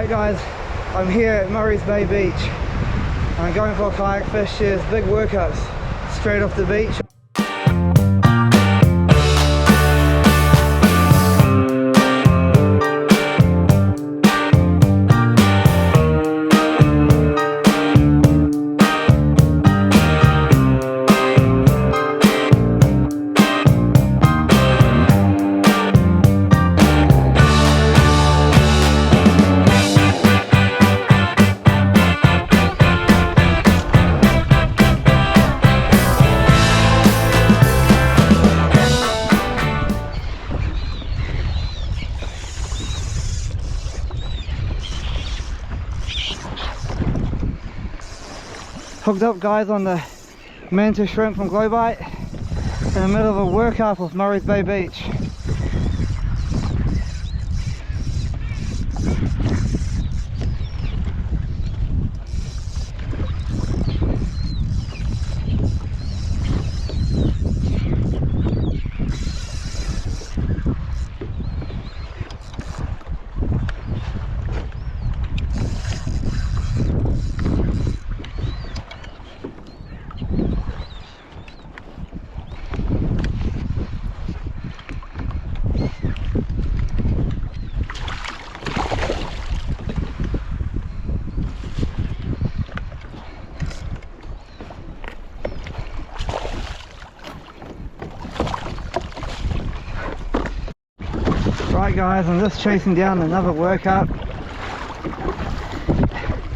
Right guys, I'm here at Murray's Bay Beach. I'm going for a kayak fish. There's big workouts straight off the beach. Hooked up guys on the mantis shrimp from Globite in the middle of a workout off Murray's Bay Beach. Right guys, I'm just chasing down another workout.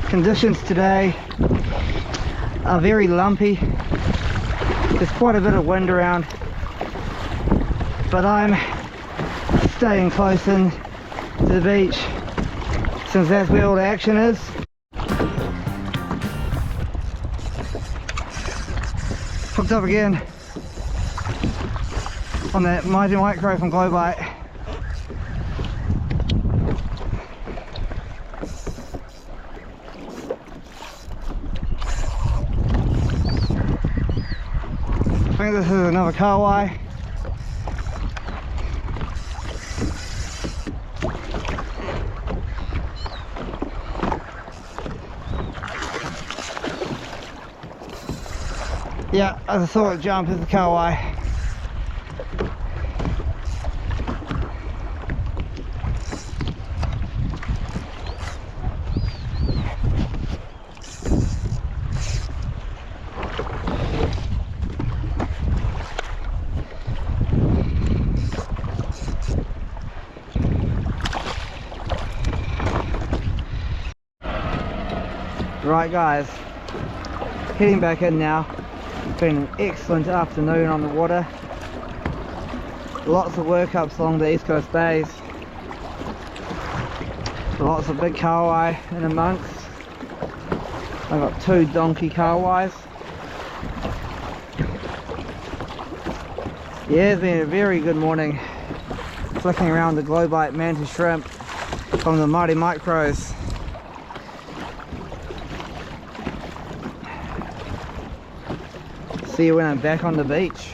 Conditions today are very lumpy. There's quite a bit of wind around, but I'm staying close in to the beach since that's where all the action is. Hooked up again on that Mighty Micro from Globite. I think this is another kahawai. Yeah, I saw it jump, it's a kahawai. Right guys, heading back in now. It's been an excellent afternoon on the water. Lots of workups along the East Coast bays. Lots of big kahawai in amongst. I've got 2 donkey kahawais. Yeah, it's been a very good morning. Flicking around the Globite mantis shrimp from the Mighty Micros. See you when I'm back on the beach.